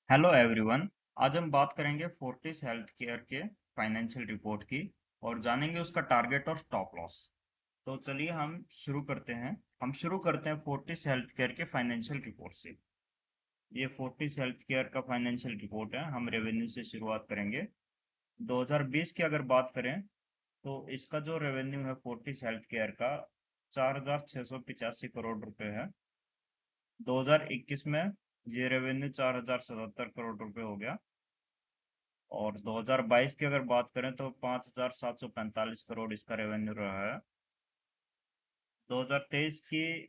Hello everyone. आज हम बात करेंगे फोर्टिस हेल्थ केयर के फाइनेंशियल रिपोर्ट की और जानेंगे उसका टारगेट और स्टॉप लॉस। तो चलिए हम शुरू करते हैं। फोर्टिस हेल्थ केयर के फाइनेंशियल रिपोर्ट से। ये फोर्टिस हेल्थ केयर का फाइनेंशियल रिपोर्ट है। हम रेवेन्यू से शुरुआत करेंगे। 2020 की अगर बात करें तो इसका जो रेवेन्यू है फोर्टिस हेल्थ केयर का 4,685 करोड़ रुपए है। 2021 में ये रेवेन्यू 4,077 करोड़ रुपए हो गया। और 2022 की अगर बात करें तो 5,745 करोड़ इसका रेवेन्यू रहा है। 2023 की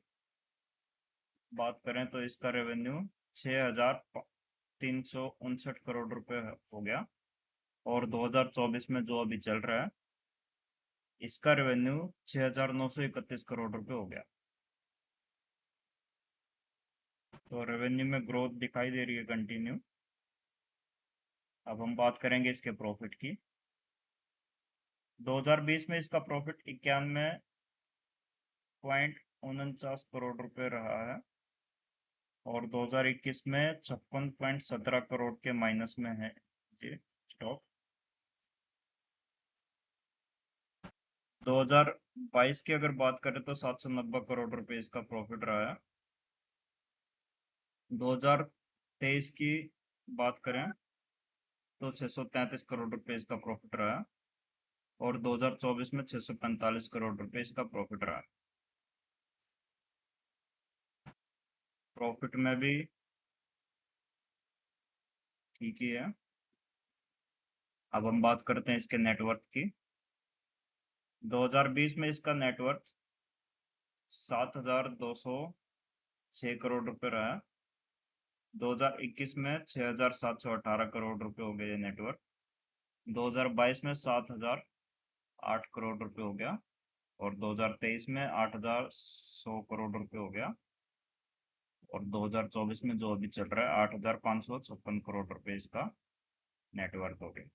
बात करें तो इसका रेवेन्यू 6,359 करोड़ रुपए हो गया। और 2024 में जो अभी चल रहा है इसका रेवेन्यू 6,931 करोड़ रुपए हो गया। तो रेवेन्यू में ग्रोथ दिखाई दे रही है कंटिन्यू। अब हम बात करेंगे इसके प्रॉफिट की। 2020 में इसका प्रॉफिट 91.49 करोड़ रुपए रहा है। और 2021 में 56.17 करोड़ के माइनस में है ये स्टॉक। 2022 की अगर बात करें तो 790 करोड़ रुपए इसका प्रॉफिट रहा है। 2023 की बात करें तो 633 करोड़ रुपए इसका प्रॉफिट रहा है। और 2024 में 645 करोड़ रुपए इसका प्रॉफिट रहा है। प्रॉफिट में भी ठीक ही है। अब हम बात करते हैं इसके नेटवर्थ की। 2020 में इसका नेटवर्थ 7,206 करोड़ रुपए रहा है। 2021 में 6,718 करोड़ रुपए हो गए ये नेटवर्क। 2022 में 7,008 करोड़ रुपए हो गया। और 2023 में 8,100 करोड़ रुपए हो गया। और 2024 में जो अभी चल रहा है 8,556 करोड़ रुपए इसका नेटवर्क हो गया।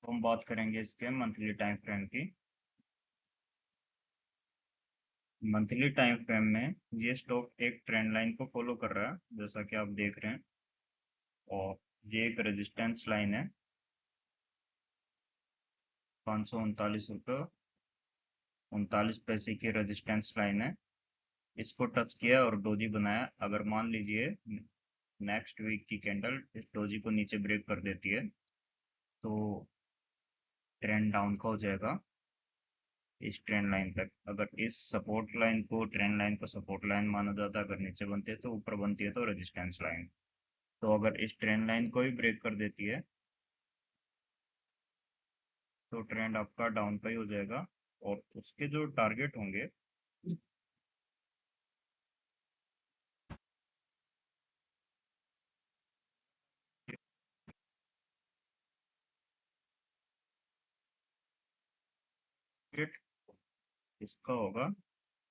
तो हम बात करेंगे इसके मंथली टाइम फ्रेम की। मंथली टाइम फ्रेम में ये स्टॉक एक ट्रेंड लाइन को फॉलो कर रहा है जैसा कि आप देख रहे हैं। और ये एक रेजिस्टेंस लाइन है 539 रुपये 39 पैसे की रेजिस्टेंस लाइन है। इसको टच किया और डोजी बनाया। अगर मान लीजिए नेक्स्ट वीक की कैंडल इस डोजी को नीचे ब्रेक कर देती है तो ट्रेंड डाउन का हो जाएगा इस ट्रेंड लाइन तक। अगर इस सपोर्ट लाइन को ट्रेंड लाइन को सपोर्ट लाइन माना जाता है, अगर नीचे बनती है तो ऊपर बनती है तो रेजिस्टेंस लाइन। तो अगर इस ट्रेंड लाइन को ही ब्रेक कर देती है तो ट्रेंड आपका डाउन का ही हो जाएगा। और उसके जो टारगेट होंगे टारगेट इसका होगा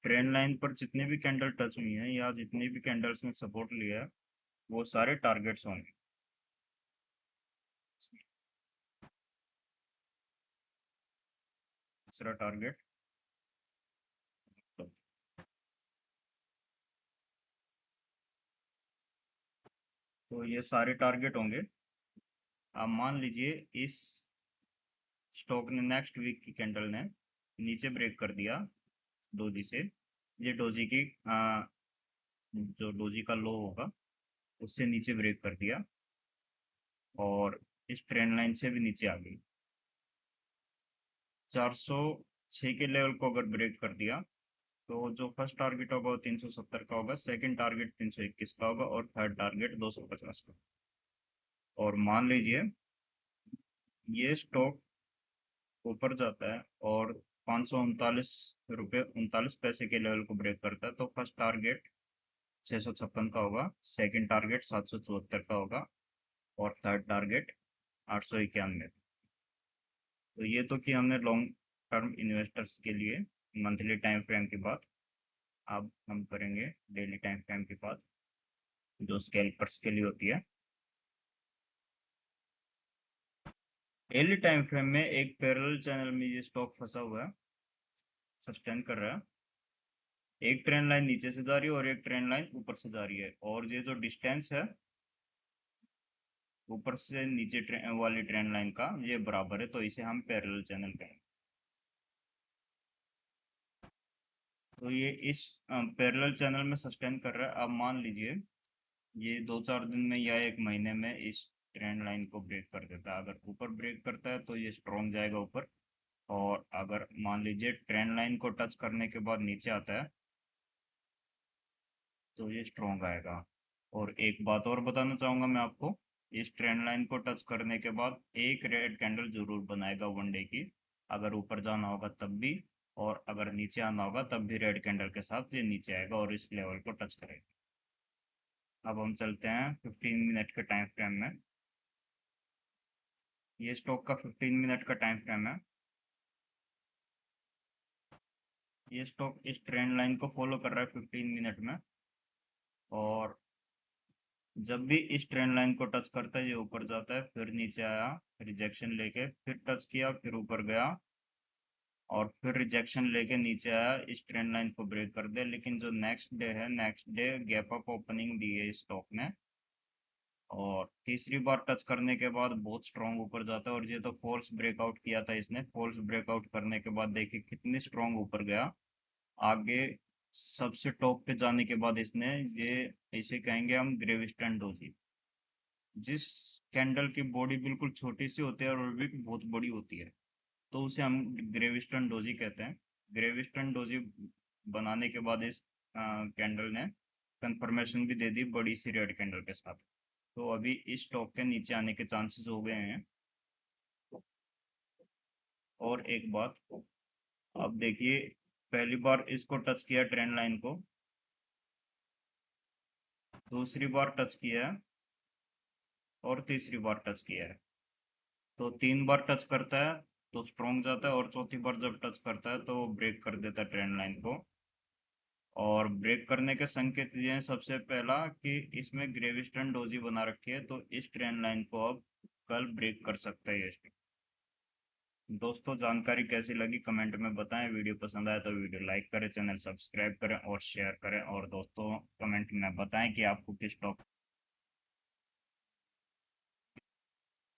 ट्रेंड लाइन पर जितने भी कैंडल टच हुई हैं या जितनी भी कैंडल्स ने सपोर्ट लिया है वो सारे टारगेट्स होंगे। तीसरा टारगेट तो, तो ये सारे टारगेट होंगे। आप मान लीजिए इस स्टॉक ने नेक्स्ट वीक की कैंडल ने नीचे ब्रेक कर दिया डोजी से। ये डोजी की जो डोजी का लो होगा उससे नीचे ब्रेक कर दिया और इस ट्रेंड लाइन से भी नीचे आ गई। 406 के लेवल को अगर ब्रेक कर दिया तो जो फर्स्ट टारगेट होगा वो 370 का होगा, सेकंड टारगेट 321 का होगा और थर्ड टारगेट 250 का। और मान लीजिए ये स्टॉक ऊपर जाता है और 539 रुपये 39 पैसे के लेवल को ब्रेक करता है तो फर्स्ट टारगेट 656 का होगा, सेकंड टारगेट 774 का होगा और थर्ड टारगेट 891। तो ये तो कि हमने लॉन्ग टर्म इन्वेस्टर्स के लिए मंथली टाइम फ्रेम की बात। अब हम करेंगे डेली टाइम फ्रेम की बात जो स्कैल्पर्स के लिए होती है। डेली टाइम फ्रेम में एक पैरेलल चैनल में ये स्टॉक फंसा हुआ है, सस्टेन कर रहा है। एक ट्रेंड लाइन नीचे से जा रही है और एक ट्रेंड लाइन ऊपर से जा रही है, और ये जो डिस्टेंस है ऊपर से नीचे वाली ट्रेंड लाइन का ये बराबर है, तो इसे हम पैरेलल चैनल कहेंगे। तो ये इस पैरेलल चैनल में सस्टेन कर रहा है। अब मान लीजिए ये 2-4 दिन में या एक महीने में इस ट्रेंड लाइन को ब्रेक कर देता है। अगर ऊपर ब्रेक करता है तो ये स्ट्रॉन्ग जाएगा ऊपर, और अगर मान लीजिए ट्रेंड लाइन को टच करने के बाद नीचे आता है तो ये स्ट्रॉन्ग आएगा। और एक बात और बताना चाहूंगा मैं आपको, इस ट्रेंड लाइन को टच करने के बाद एक रेड कैंडल जरूर बनाएगा वन डे की। अगर ऊपर जाना होगा तब भी, और अगर नीचे आना होगा तब भी रेड कैंडल के साथ ये नीचे आएगा और इस लेवल को टच करेगा। अब हम चलते हैं 15 मिनट के टाइम फ्रेम में। ये स्टॉक का 15 मिनट का टाइम फ्रेम है। ये स्टॉक इस ट्रेंड लाइन को फॉलो कर रहा है 15 मिनट में, और जब भी इस ट्रेंड लाइन को टच करता है ये ऊपर जाता है, फिर नीचे आया, रिजेक्शन लेके फिर टच किया, फिर ऊपर गया, और फिर रिजेक्शन लेके नीचे आया, इस ट्रेंड लाइन को ब्रेक कर दिया। लेकिन जो नेक्स्ट डे है, next day gap up opening दी है इस स्टॉक ने, और तीसरी बार टच करने के बाद बहुत स्ट्रांग ऊपर जाता है। और ये तो फॉल्स ब्रेकआउट किया था इसने, फॉल्स ब्रेकआउट करने के बाद देखिए कितनी स्ट्रांग ऊपर गया आगे। सबसे टॉप पे जाने के बाद इसने ये, इसे कहेंगे हम ग्रेविस्टन डोजी। जिस कैंडल की बॉडी बिल्कुल छोटी सी होती है और विक बहुत बड़ी होती है, तो उसे हम ग्रेविस्टन डोजी कहते हैं। ग्रेविस्टन डोजी बनाने के बाद इस कैंडल ने कंफर्मेशन भी दे दी बड़ी सी रेड कैंडल के साथ। तो अभी इस स्टॉक के नीचे आने के चांसेस हो गए हैं। और एक बात, अब देखिए, पहली बार इसको टच किया ट्रेंड लाइन को, दूसरी बार टच किया है, और तीसरी बार टच किया है। तो 3 बार टच करता है तो स्ट्रॉन्ग जाता है, और चौथी बार जब टच करता है तो ब्रेक कर देता है ट्रेंड लाइन को। और ब्रेक करने के संकेत ये हैं, सबसे पहला कि इसमें ग्रेविस्टन डोजी बना रखी है, तो इस ट्रेंड लाइन को अब कल ब्रेक कर सकता है ये स्टॉक। दोस्तों, जानकारी कैसी लगी कमेंट में बताएं। वीडियो पसंद आए तो वीडियो लाइक करें, चैनल सब्सक्राइब करें और शेयर करें, और दोस्तों कमेंट में बताएं कि आपको किस टॉप